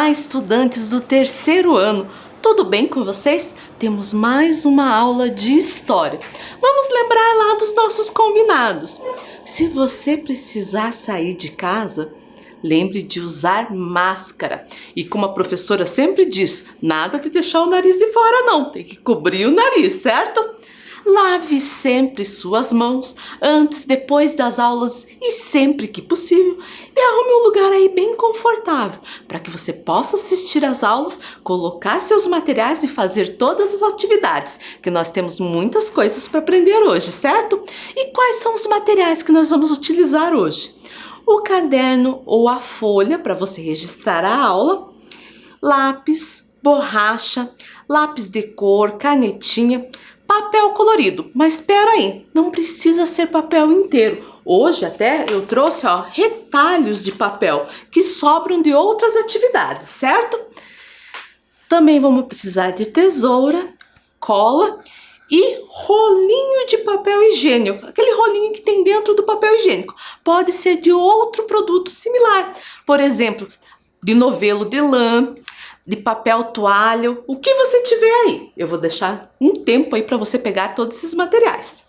Olá, estudantes do terceiro ano! Tudo bem com vocês? Temos mais uma aula de história. Vamos lembrar lá dos nossos combinados. Se você precisar sair de casa, lembre de usar máscara. E como a professora sempre diz, nada de deixar o nariz de fora não, tem que cobrir o nariz, certo? Lave sempre suas mãos antes, depois das aulas e sempre que possível, e arrume um lugar aí bem confortável para que você possa assistir às aulas, colocar seus materiais e fazer todas as atividades, que nós temos muitas coisas para aprender hoje, certo? E quais são os materiais que nós vamos utilizar hoje? O caderno ou a folha para você registrar a aula, lápis, borracha, lápis de cor, canetinha, papel colorido, mas espera aí, não precisa ser papel inteiro. Hoje até eu trouxe retalhos de papel que sobram de outras atividades, certo? Também vamos precisar de tesoura, cola e rolinho de papel higiênico, aquele rolinho que tem dentro do papel higiênico. Pode ser de outro produto similar, por exemplo, de novelo de lã, de papel toalha, o que você tiver aí. Eu vou deixar um tempo aí para você pegar todos esses materiais.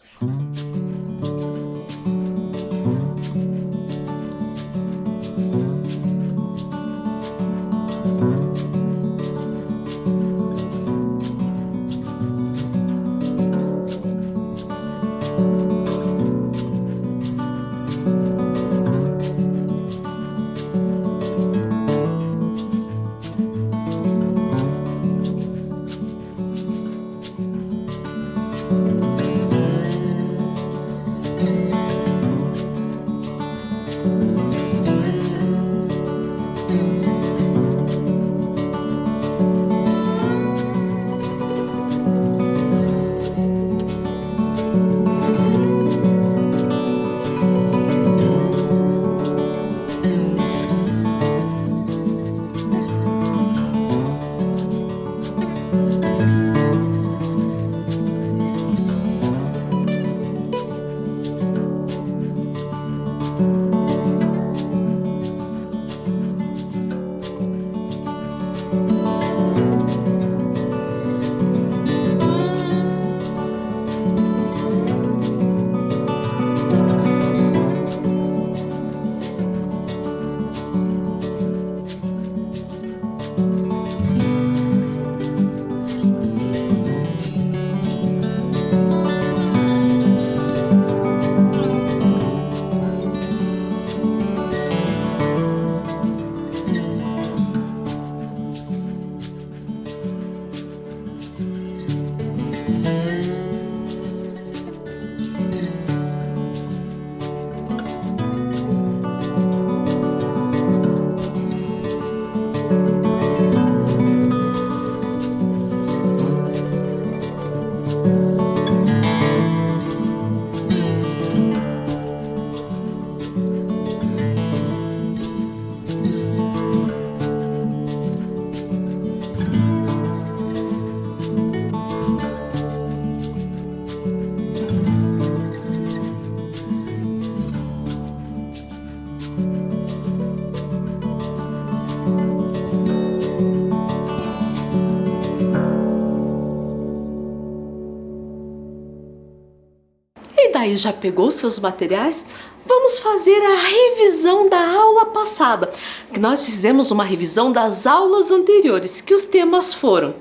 E daí, já pegou seus materiais? Vamos fazer a revisão da aula passada, que nós fizemos uma revisão das aulas anteriores, que os temas foram: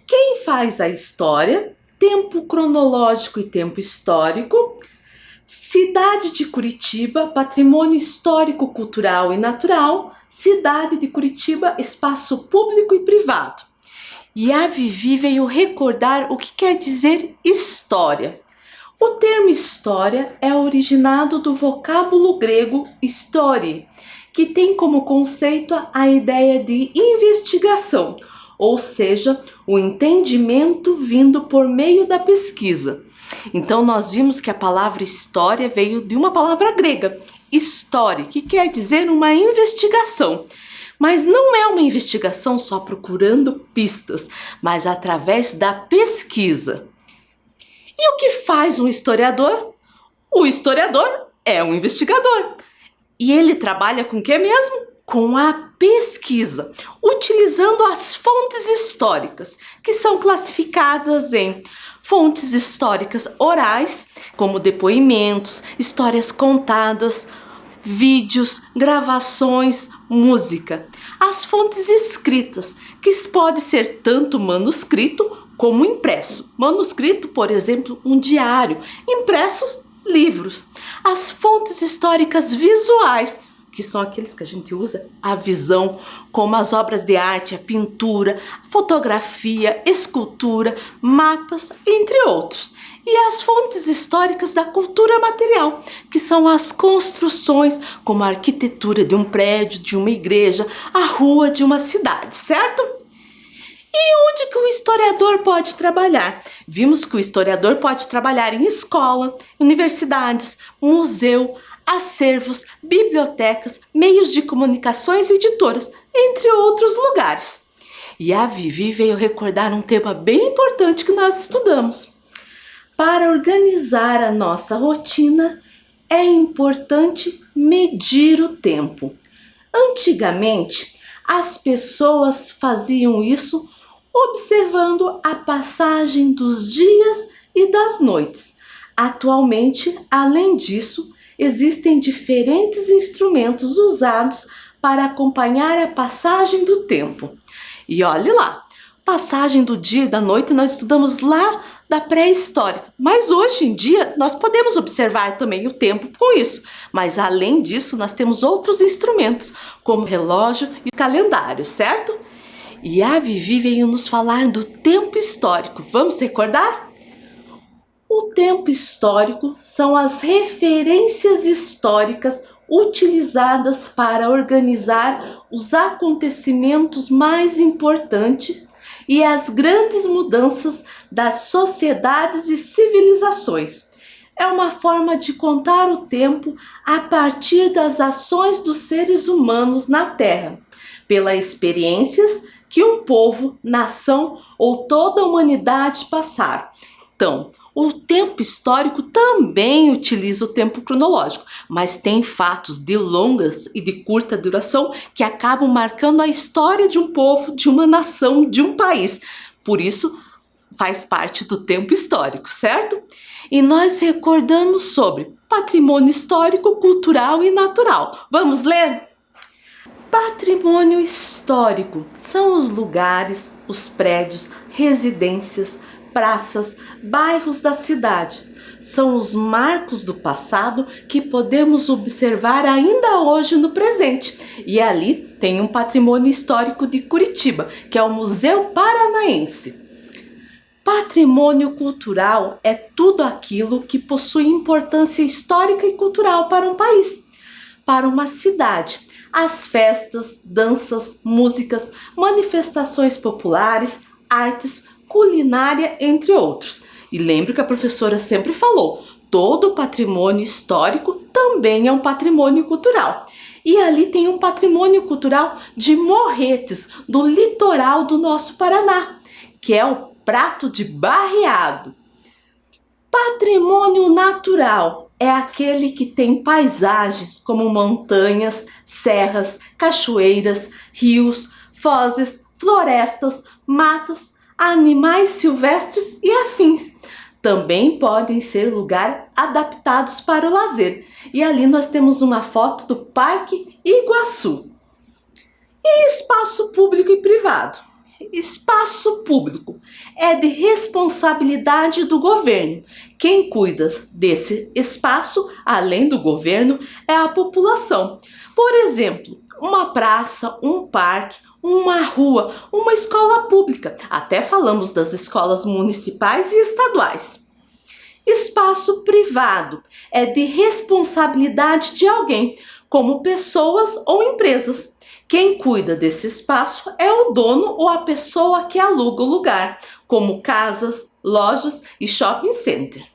quem faz a história, tempo cronológico e tempo histórico, cidade de Curitiba, patrimônio histórico, cultural e natural, cidade de Curitiba, espaço público e privado. E a Vivi veio recordar o que quer dizer história. O termo história é originado do vocábulo grego story, que tem como conceito a ideia de investigação, ou seja, o entendimento vindo por meio da pesquisa. Então nós vimos que a palavra história veio de uma palavra grega, story, que quer dizer uma investigação. Mas não é uma investigação só procurando pistas, mas através da pesquisa. E o que faz um historiador? O historiador é um investigador. E ele trabalha com o que mesmo? com a pesquisa, utilizando as fontes históricas, que são classificadas em fontes históricas orais, como depoimentos, histórias contadas, vídeos, gravações, música. As fontes escritas, que pode ser tanto manuscrito como impresso. Manuscrito, por exemplo, um diário. Impresso, livros. As fontes históricas visuais, que são aqueles que a gente usa a visão, como as obras de arte, a pintura, a fotografia, escultura, mapas, entre outros. E as fontes históricas da cultura material, que são as construções, como a arquitetura de um prédio, de uma igreja, a rua de uma cidade, certo? E onde que o historiador pode trabalhar? Vimos que o historiador pode trabalhar em escola, universidades, museu, acervos, bibliotecas, meios de comunicações e editoras, entre outros lugares. E a Vivi veio recordar um tema bem importante que nós estudamos. Para organizar a nossa rotina, é importante medir o tempo. Antigamente, as pessoas faziam isso observando a passagem dos dias e das noites. Atualmente, além disso, existem diferentes instrumentos usados para acompanhar a passagem do tempo. E olhe lá, passagem do dia e da noite nós estudamos lá da pré-histórica, mas hoje em dia nós podemos observar também o tempo com isso. Mas além disso, nós temos outros instrumentos, como relógio e calendário, certo? E a Vivi veio nos falar do tempo histórico. Vamos recordar? O tempo histórico são as referências históricas utilizadas para organizar os acontecimentos mais importantes e as grandes mudanças das sociedades e civilizações. É uma forma de contar o tempo a partir das ações dos seres humanos na Terra, pelas experiências que um povo, nação ou toda a humanidade passaram. Então, o tempo histórico também utiliza o tempo cronológico, mas tem fatos de longas e de curta duração que acabam marcando a história de um povo, de uma nação, de um país. Por isso, faz parte do tempo histórico, certo? E nós recordamos sobre patrimônio histórico, cultural e natural. Vamos ler? Patrimônio histórico são os lugares, os prédios, residências, praças, bairros da cidade. São os marcos do passado que podemos observar ainda hoje no presente. E ali tem um patrimônio histórico de Curitiba, que é o Museu Paranaense. Patrimônio cultural é tudo aquilo que possui importância histórica e cultural para um país, para uma cidade. As festas, danças, músicas, manifestações populares, artes, culinária, entre outros. E lembre que a professora sempre falou, todo patrimônio histórico também é um patrimônio cultural. E ali tem um patrimônio cultural de Morretes, do litoral do nosso Paraná, que é o prato de barreado. Patrimônio natural é aquele que tem paisagens como montanhas, serras, cachoeiras, rios, fozes, florestas, matas, animais silvestres e afins. Também podem ser lugares adaptados para o lazer. E ali nós temos uma foto do Parque Iguaçu. E espaço público e privado? Espaço público é de responsabilidade do governo. Quem cuida desse espaço, além do governo, é a população. Por exemplo, uma praça, um parque, uma rua, uma escola pública. Até falamos das escolas municipais e estaduais. Espaço privado é de responsabilidade de alguém, como pessoas ou empresas. Quem cuida desse espaço é o dono ou a pessoa que aluga o lugar, como casas, lojas e shopping center.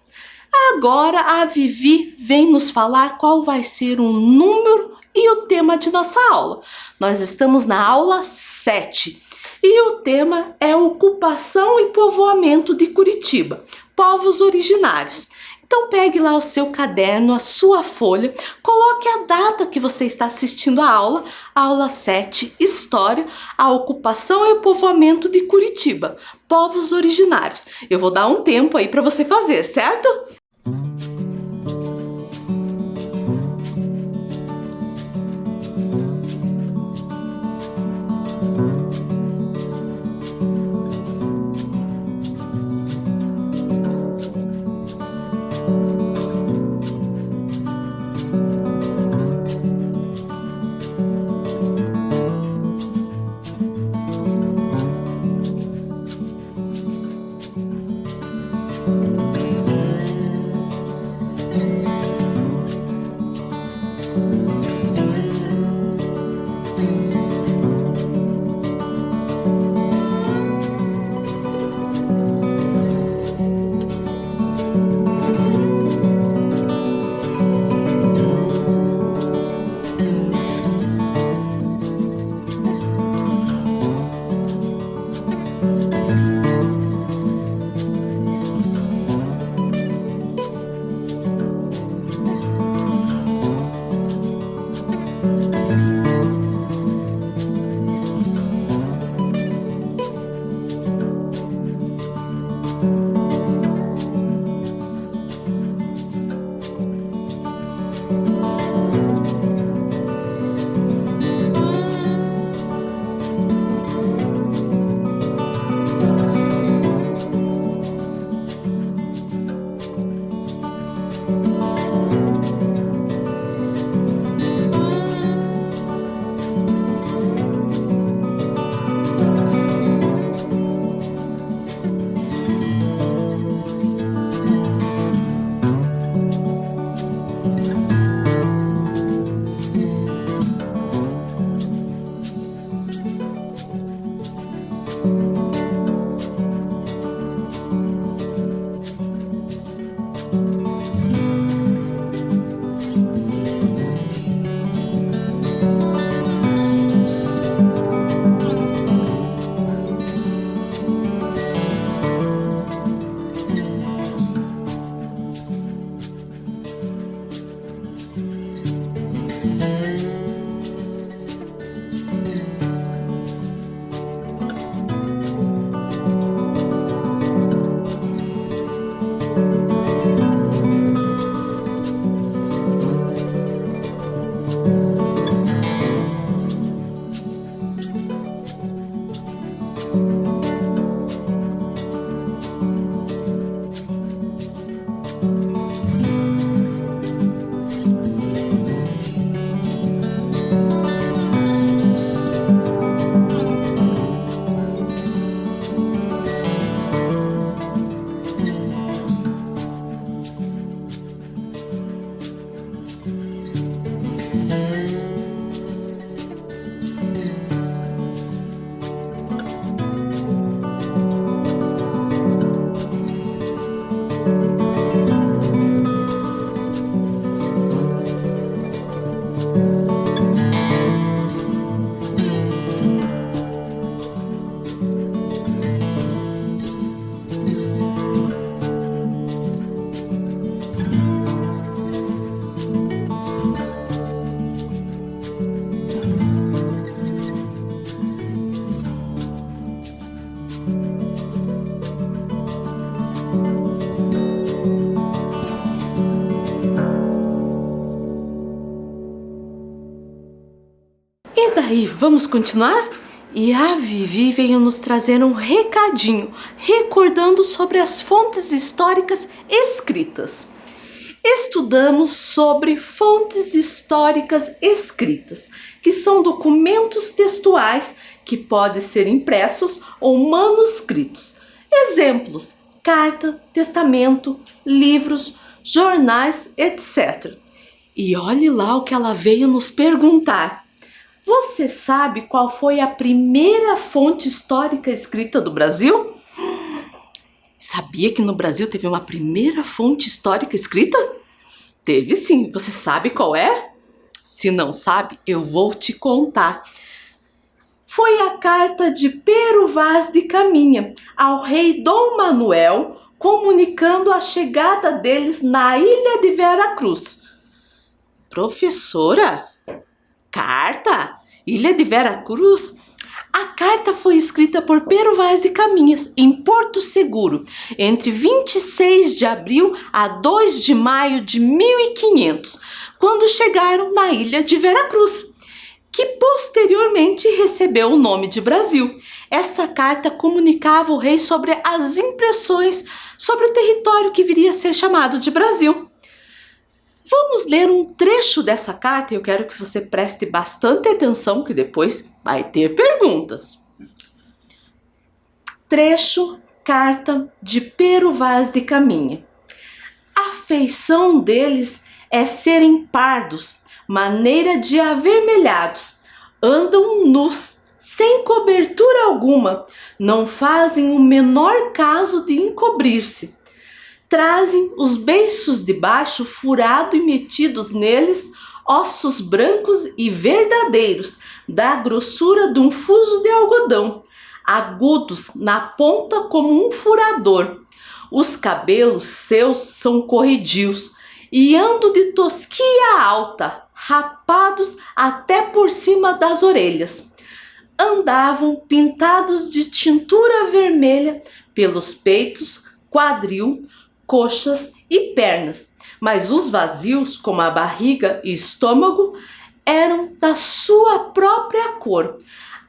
Agora a Vivi vem nos falar qual vai ser o número e o tema de nossa aula. Nós estamos na aula 7 e o tema é ocupação e povoamento de Curitiba, povos originários. Então pegue lá o seu caderno, a sua folha, coloque a data que você está assistindo a aula 7, História, a ocupação e o povoamento de Curitiba, povos originários. Eu vou dar um tempo aí para você fazer, certo? E daí, vamos continuar? E a Vivi veio nos trazer um recadinho, recordando sobre as fontes históricas escritas. Estudamos sobre fontes históricas escritas, que são documentos textuais que podem ser impressos ou manuscritos. Exemplos: carta, testamento, livros, jornais, etc. E olhe lá o que ela veio nos perguntar. Você sabe qual foi a primeira fonte histórica escrita do Brasil? Sabia que no Brasil teve uma primeira fonte histórica escrita? Teve sim. Você sabe qual é? Se não sabe, eu vou te contar. Foi a carta de Pero Vaz de Caminha ao rei Dom Manuel, comunicando a chegada deles na ilha de Veracruz. Professora? Carta? Ilha de Veracruz? A carta foi escrita por Pero Vaz de Caminha em Porto Seguro, entre 26 de abril a 2 de maio de 1500, quando chegaram na ilha de Veracruz, que posteriormente recebeu o nome de Brasil. Esta carta comunicava ao rei sobre as impressões sobre o território que viria a ser chamado de Brasil. Vamos ler um trecho dessa carta e eu quero que você preste bastante atenção, que depois vai ter perguntas. Trecho, carta de Pero Vaz de Caminha. A feição deles é serem pardos, maneira de avermelhados, andam nus, sem cobertura alguma, não fazem o menor caso de encobrir-se. Trazem os beiços de baixo furado e metidos neles ossos brancos e verdadeiros, da grossura de um fuso de algodão, agudos na ponta como um furador. Os cabelos seus são corredios e andam de tosquia alta, rapados até por cima das orelhas. Andavam pintados de tintura vermelha pelos peitos, quadril, coxas e pernas, mas os vazios, como a barriga e estômago, eram da sua própria cor.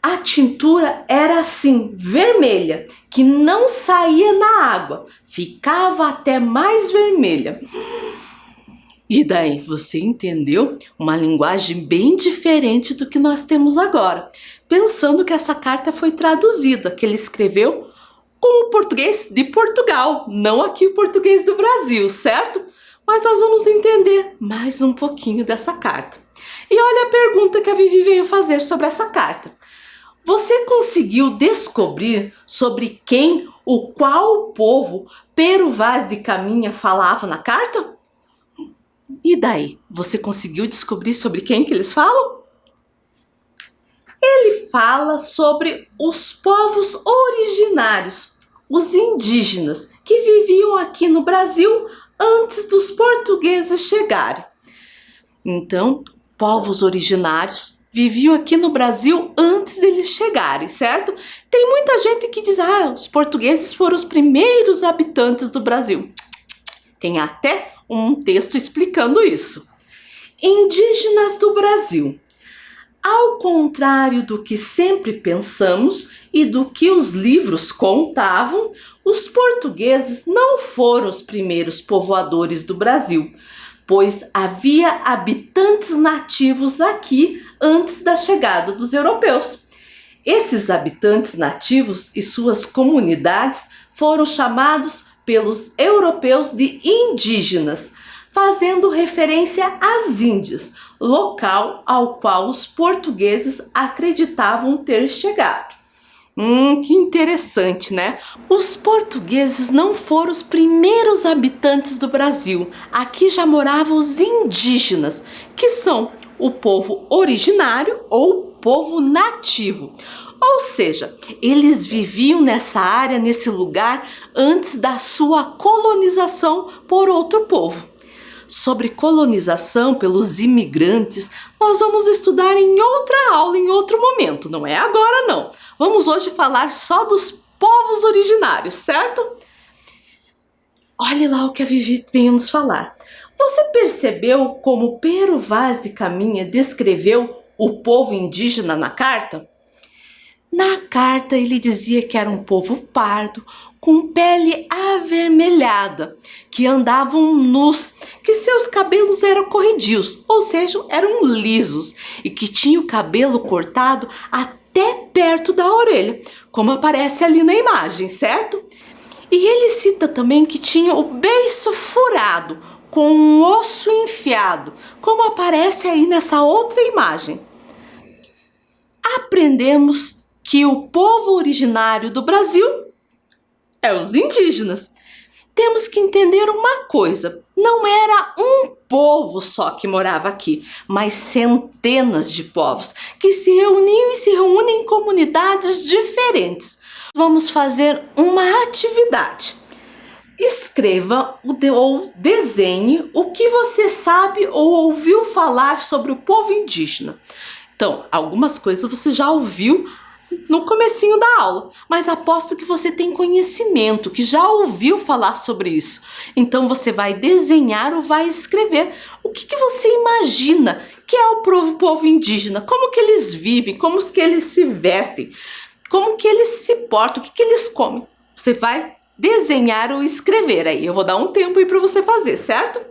A tintura era assim, vermelha, que não saía na água, ficava até mais vermelha. E daí, você entendeu? Uma linguagem bem diferente do que nós temos agora. Pensando que essa carta foi traduzida, que ele escreveu com o português de Portugal, não aqui o português do Brasil, certo? Mas nós vamos entender mais um pouquinho dessa carta. E olha a pergunta que a Vivi veio fazer sobre essa carta. Você conseguiu descobrir sobre quem, o qual povo Pero Vaz de Caminha falava na carta? E daí, você conseguiu descobrir sobre quem que eles falam? Ele fala sobre os povos originários, os indígenas, que viviam aqui no Brasil antes dos portugueses chegarem. Então, povos originários viviam aqui no Brasil antes deles chegarem, certo? Tem muita gente que diz, os portugueses foram os primeiros habitantes do Brasil. Tem até um texto explicando isso. Indígenas do Brasil. Ao contrário do que sempre pensamos e do que os livros contavam, os portugueses não foram os primeiros povoadores do Brasil, pois havia habitantes nativos aqui antes da chegada dos europeus. Esses habitantes nativos e suas comunidades foram chamados pelos europeus de indígenas, fazendo referência às Índias, local ao qual os portugueses acreditavam ter chegado. Que interessante, né? Os portugueses não foram os primeiros habitantes do Brasil. Aqui já moravam os indígenas, que são o povo originário ou povo nativo. Ou seja, eles viviam nessa área, nesse lugar, antes da sua colonização por outro povo. Sobre colonização pelos imigrantes, nós vamos estudar em outra aula, em outro momento. Não é agora, não. Vamos hoje falar só dos povos originários, certo? Olhe lá o que a Vivi veio nos falar. Você percebeu como Pero Vaz de Caminha descreveu o povo indígena na carta? Na carta ele dizia que era um povo pardo, com pele avermelhada, que andavam nus, que seus cabelos eram corredios, ou seja, eram lisos, e que tinha o cabelo cortado até perto da orelha, como aparece ali na imagem, certo? E ele cita também que tinha o beiço furado, com um osso enfiado, como aparece aí nessa outra imagem. Aprendemos que o povo originário do Brasil é os indígenas. Temos que entender uma coisa, não era um povo só que morava aqui, mas centenas de povos que se reuniam e se reúnem em comunidades diferentes. Vamos fazer uma atividade. Escreva ou desenhe o que você sabe ou ouviu falar sobre o povo indígena. Então, algumas coisas você já ouviu no comecinho da aula, mas aposto que você tem conhecimento, que já ouviu falar sobre isso. Então você vai desenhar ou vai escrever o que você imagina que é o povo indígena, como que eles vivem, como que eles se vestem, como que eles se portam, o que eles comem. Você vai desenhar ou escrever aí. Eu vou dar um tempo aí para você fazer, certo?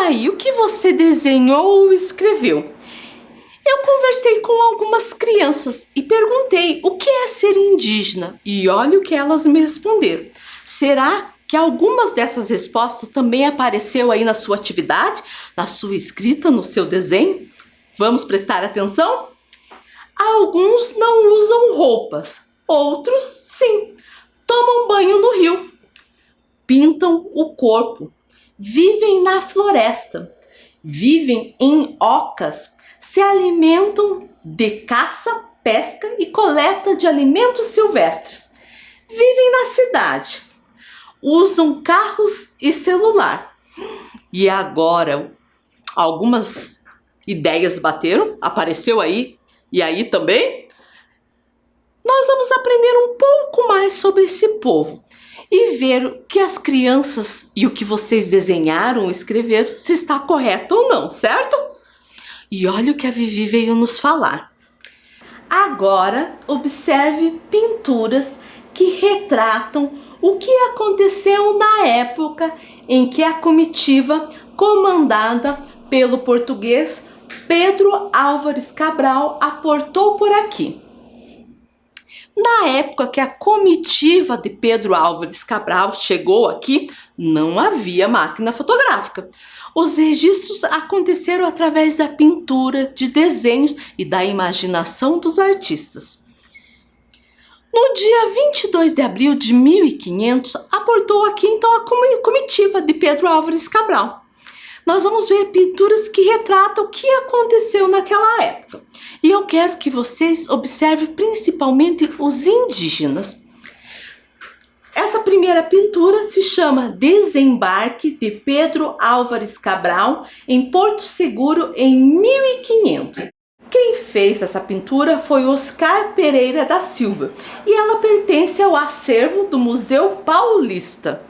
aí, o que você desenhou ou escreveu? Eu conversei com algumas crianças e perguntei o que é ser indígena, e olha o que elas me responderam. Será que algumas dessas respostas também apareceu aí na sua atividade, na sua escrita, no seu desenho? Vamos prestar atenção? Alguns não usam roupas, outros sim, tomam banho no rio. pintam o corpo, vivem na floresta, vivem em ocas, se alimentam de caça, pesca e coleta de alimentos silvestres. Vivem na cidade, usam carros e celular. E agora, algumas ideias bateram, apareceu aí, e aí também. Nós vamos aprender um pouco mais sobre esse povo e ver o que as crianças e o que vocês desenharam, escreveram, se está correto ou não, certo? E olha o que a Vivi veio nos falar. Agora, observe pinturas que retratam o que aconteceu na época em que a comitiva comandada pelo português Pedro Álvares Cabral aportou por aqui. Na época que a comitiva de Pedro Álvares Cabral chegou aqui, não havia máquina fotográfica. Os registros aconteceram através da pintura, de desenhos e da imaginação dos artistas. No dia 22 de abril de 1500, aportou aqui então a comitiva de Pedro Álvares Cabral. Nós vamos ver pinturas que retratam o que aconteceu naquela época. E eu quero que vocês observem principalmente os indígenas. Essa primeira pintura se chama Desembarque de Pedro Álvares Cabral em Porto Seguro em 1500. Quem fez essa pintura foi Oscar Pereira da Silva e ela pertence ao acervo do Museu Paulista.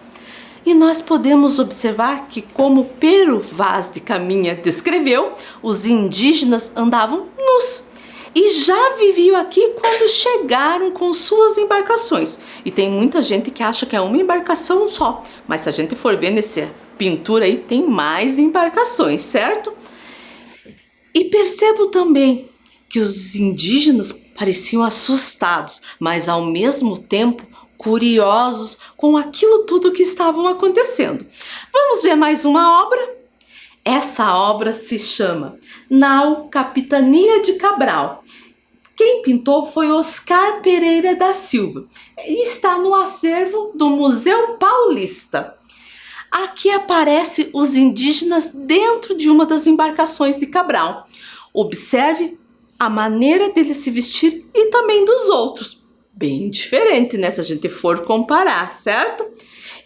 E nós podemos observar que, como Pero Vaz de Caminha descreveu, os indígenas andavam nus e já viviam aqui quando chegaram com suas embarcações. E tem muita gente que acha que é uma embarcação só, mas se a gente for ver nessa pintura aí, tem mais embarcações, certo? E percebo também que os indígenas pareciam assustados, mas ao mesmo tempo curiosos com aquilo tudo que estavam acontecendo. Vamos ver mais uma obra? Essa obra se chama Nau Capitania de Cabral. Quem pintou foi Oscar Pereira da Silva e está no acervo do Museu Paulista. Aqui aparecem os indígenas dentro de uma das embarcações de Cabral. Observe a maneira deles se vestir e também dos outros. Bem diferente, né? Se a gente for comparar, certo?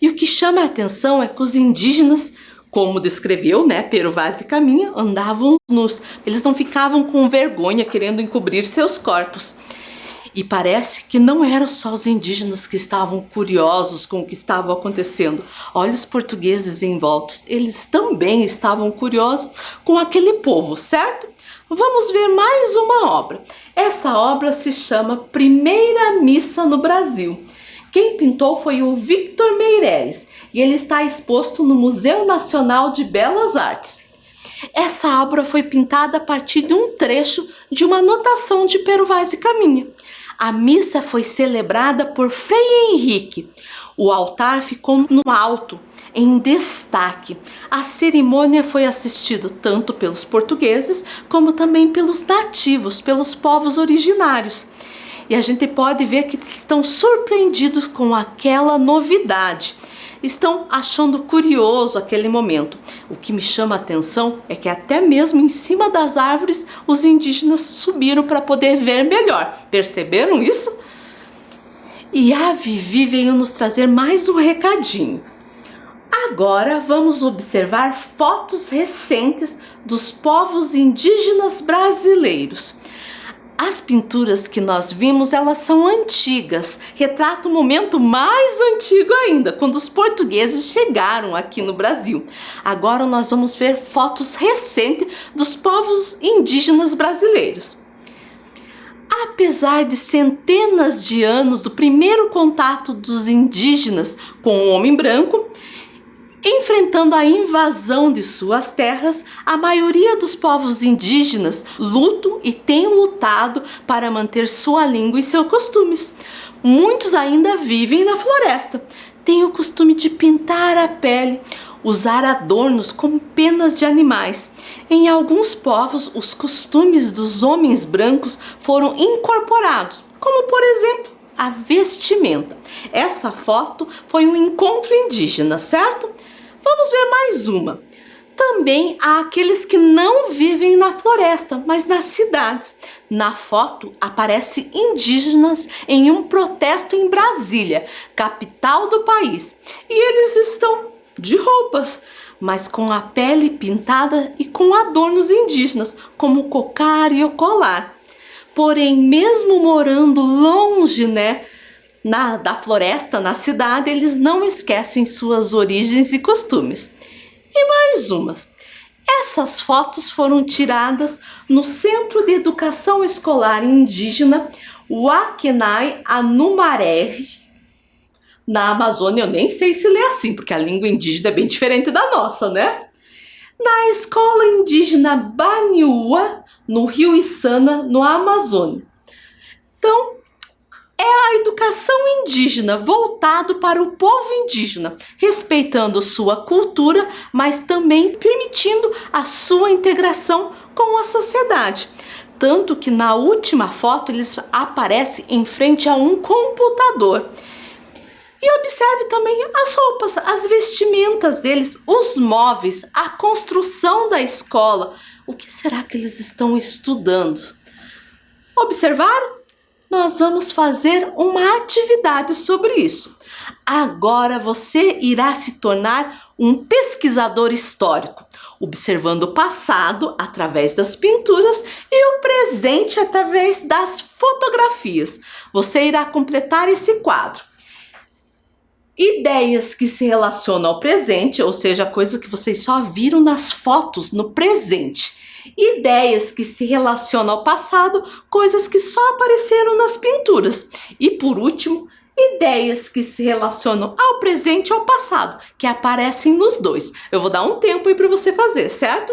E o que chama a atenção é que os indígenas, como descreveu, né, Pero Vaz de Caminha, andavam nus. Eles não ficavam com vergonha querendo encobrir seus corpos. E parece que não eram só os indígenas que estavam curiosos com o que estava acontecendo. Olha os portugueses envoltos, eles também estavam curiosos com aquele povo, certo? Vamos ver mais uma obra. Essa obra se chama Primeira Missa no Brasil. Quem pintou foi o Victor Meireles e ele está exposto no Museu Nacional de Belas Artes. Essa obra foi pintada a partir de um trecho de uma anotação de Pero Vaz de Caminha. A missa foi celebrada por Frei Henrique. O altar ficou no alto, em destaque. A cerimônia foi assistida tanto pelos portugueses como também pelos nativos, pelos povos originários. E a gente pode ver que estão surpreendidos com aquela novidade. Estão achando curioso aquele momento. O que me chama a atenção é que até mesmo em cima das árvores os indígenas subiram para poder ver melhor. Perceberam isso? E a Vivi veio nos trazer mais um recadinho. Agora vamos observar fotos recentes dos povos indígenas brasileiros. As pinturas que nós vimos, elas são antigas, retratam um momento mais antigo ainda, quando os portugueses chegaram aqui no Brasil. Agora nós vamos ver fotos recentes dos povos indígenas brasileiros. Apesar de centenas de anos do primeiro contato dos indígenas com o homem branco, enfrentando a invasão de suas terras, a maioria dos povos indígenas lutam e tem lutado para manter sua língua e seus costumes. Muitos ainda vivem na floresta, têm o costume de pintar a pele, usar adornos como penas de animais. Em alguns povos, os costumes dos homens brancos foram incorporados, como por exemplo a vestimenta. Essa foto foi um encontro indígena, certo? Vamos ver mais uma. Também há aqueles que não vivem na floresta, mas nas cidades. Na foto aparecem indígenas em um protesto em Brasília, capital do país. E eles estão de roupas, mas com a pele pintada e com adornos indígenas, como o cocar e o colar. Porém, mesmo morando longe, da floresta, na cidade, eles não esquecem suas origens e costumes. E mais uma. Essas fotos foram tiradas no Centro de Educação Escolar Indígena Wakenai Anumaré, na Amazônia. Eu nem sei se lê assim, porque a língua indígena é bem diferente da nossa, né? Na Escola Indígena Baniua, no Rio Içana, no Amazônia. Então, é a educação indígena voltado para o povo indígena, respeitando sua cultura, mas também permitindo a sua integração com a sociedade. Tanto que na última foto eles aparecem em frente a um computador. E observe também as roupas, as vestimentas deles, os móveis, a construção da escola. O que será que eles estão estudando? Observaram? Nós vamos fazer uma atividade sobre isso. Agora você irá se tornar um pesquisador histórico, observando o passado através das pinturas e o presente através das fotografias. Você irá completar esse quadro. Ideias que se relacionam ao presente, ou seja, coisa que vocês só viram nas fotos no presente. Ideias que se relacionam ao passado, coisas que só apareceram nas pinturas. E por último, ideias que se relacionam ao presente e ao passado, que aparecem nos dois. Eu vou dar um tempo aí para você fazer, certo?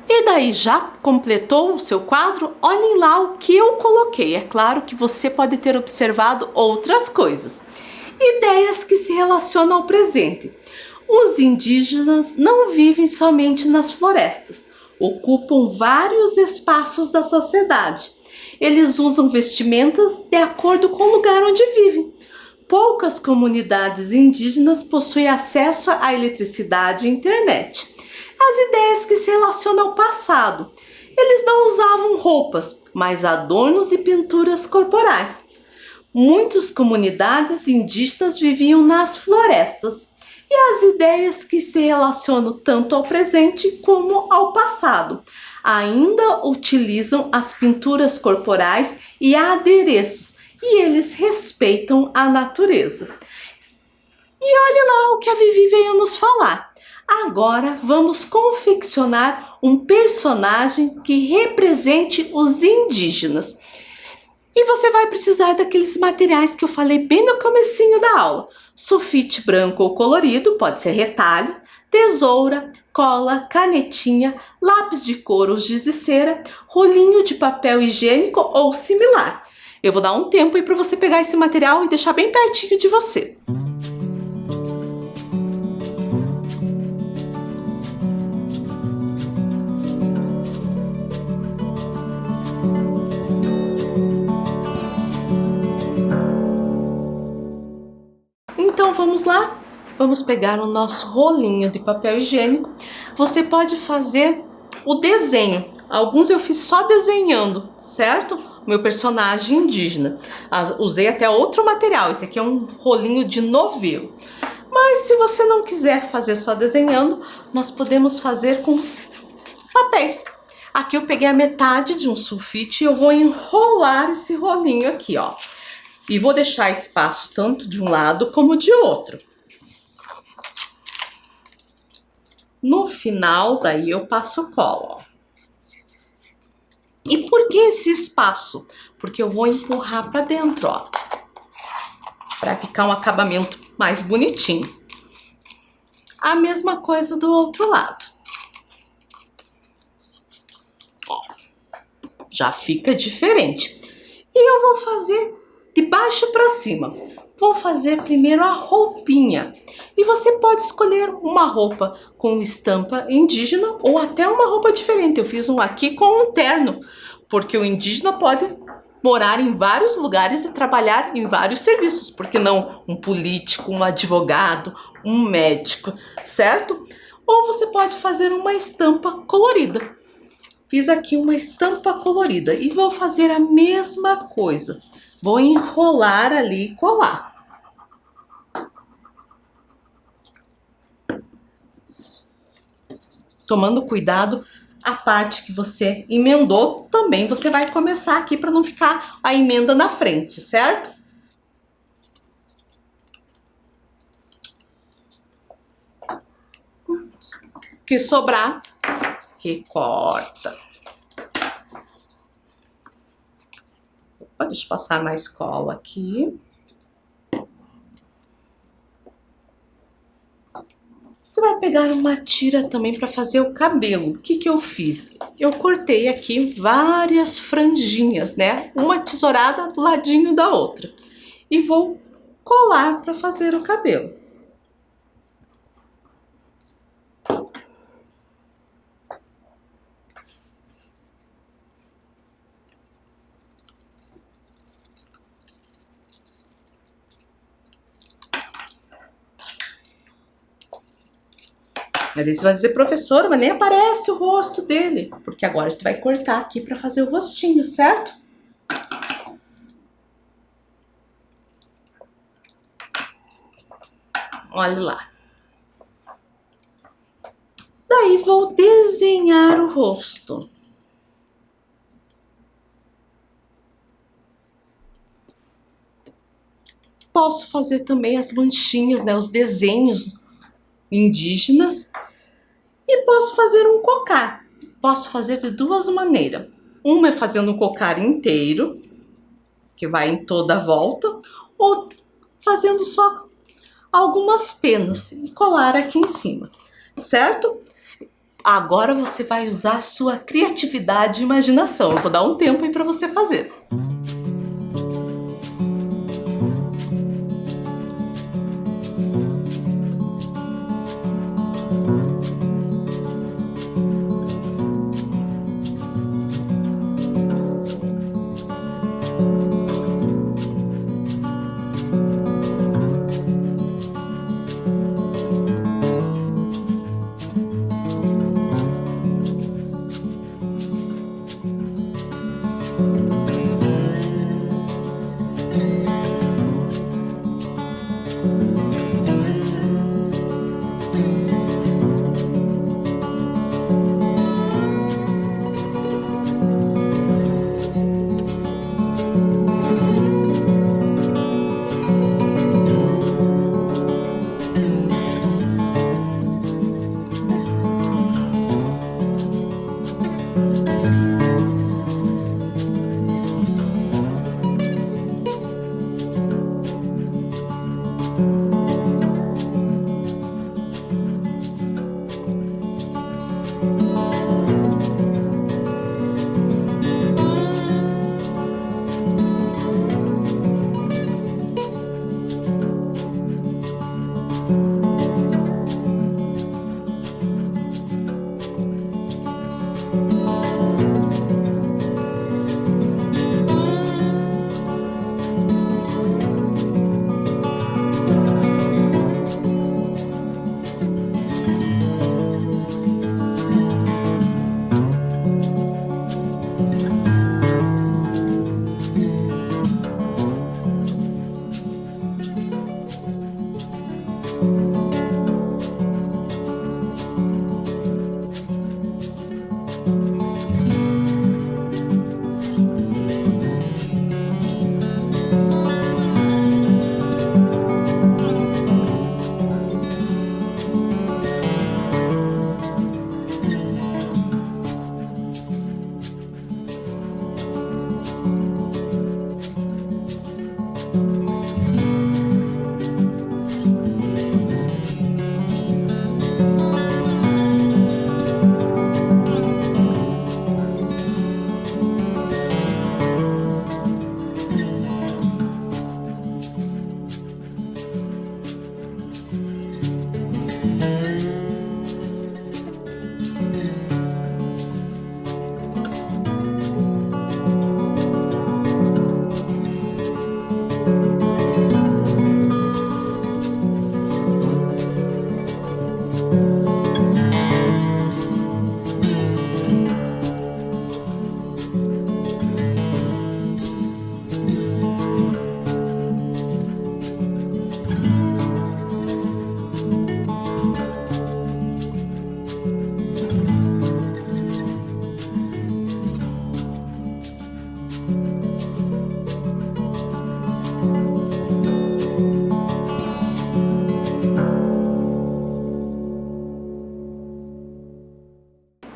E daí, já completou o seu quadro? Olhem lá o que eu coloquei. É claro que você pode ter observado outras coisas. Ideias que se relacionam ao presente. Os indígenas não vivem somente nas florestas, ocupam vários espaços da sociedade. Eles usam vestimentas de acordo com o lugar onde vivem. Poucas comunidades indígenas possuem acesso à eletricidade e internet. As ideias que se relacionam ao passado. Eles não usavam roupas, mas adornos e pinturas corporais. Muitas comunidades indígenas viviam nas florestas. E as ideias que se relacionam tanto ao presente como ao passado. Ainda utilizam as pinturas corporais e adereços, e eles respeitam a natureza. E olhe lá o que a Vivi veio nos falar. Agora vamos confeccionar um personagem que represente os indígenas. E você vai precisar daqueles materiais que eu falei bem no comecinho da aula. Sulfite branco ou colorido, pode ser retalho, tesoura, cola, canetinha, lápis de cor ou giz de cera, rolinho de papel higiênico ou similar. Eu vou dar um tempo aí para você pegar esse material e deixar bem pertinho de você. Então vamos lá, vamos pegar o nosso rolinho de papel higiênico. Você pode fazer o desenho. Alguns eu fiz só desenhando, certo? O meu personagem indígena. Usei até outro material, esse aqui é um rolinho de novelo. Mas se você não quiser fazer só desenhando, nós podemos fazer com papéis. Aqui eu peguei a metade de um sulfite e eu vou enrolar esse rolinho aqui, ó. E vou deixar espaço tanto de um lado como de outro. No final, daí eu passo cola, ó. E por que esse espaço? Porque eu vou empurrar para dentro, ó. Para ficar um acabamento mais bonitinho. A mesma coisa do outro lado. Ó, já fica diferente. E eu vou fazer de baixo para cima. Vou fazer primeiro a roupinha. E você pode escolher uma roupa com estampa indígena ou até uma roupa diferente. Eu fiz um aqui com um terno, porque o indígena pode morar em vários lugares e trabalhar em vários serviços. Porque não um político, um advogado, um médico, certo? Ou você pode fazer uma estampa colorida. Fiz aqui uma estampa colorida e vou fazer a mesma coisa. Vou enrolar ali e colar. Tomando cuidado, a parte que você emendou também você vai começar aqui para não ficar a emenda na frente, certo? O que sobrar, recorta. Deixa eu passar mais cola aqui. Você vai pegar uma tira também para fazer o cabelo. O que que eu fiz? Eu cortei aqui várias franjinhas, né? Uma tesourada do ladinho da outra. E vou colar para fazer o cabelo. Aí você vai dizer, professora, mas nem aparece o rosto dele. Porque agora a gente vai cortar aqui para fazer o rostinho, certo? Olha lá. Daí vou desenhar o rosto. Posso fazer também as manchinhas, né? Os desenhos indígenas. E posso fazer um cocar. Posso fazer de duas maneiras. Uma é fazendo um cocar inteiro, que vai em toda a volta, ou fazendo só algumas penas e colar aqui em cima, certo? Agora você vai usar sua criatividade e imaginação. Eu vou dar um tempo aí para você fazer.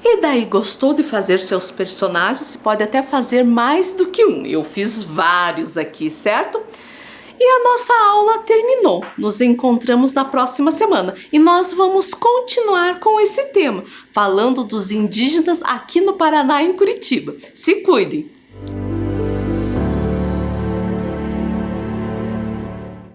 E daí, gostou de fazer seus personagens? Você pode até fazer mais do que um. Eu fiz vários aqui, certo? E a nossa aula terminou. Nos encontramos na próxima semana e nós vamos continuar com esse tema, falando dos indígenas aqui no Paraná, em Curitiba. Se cuidem!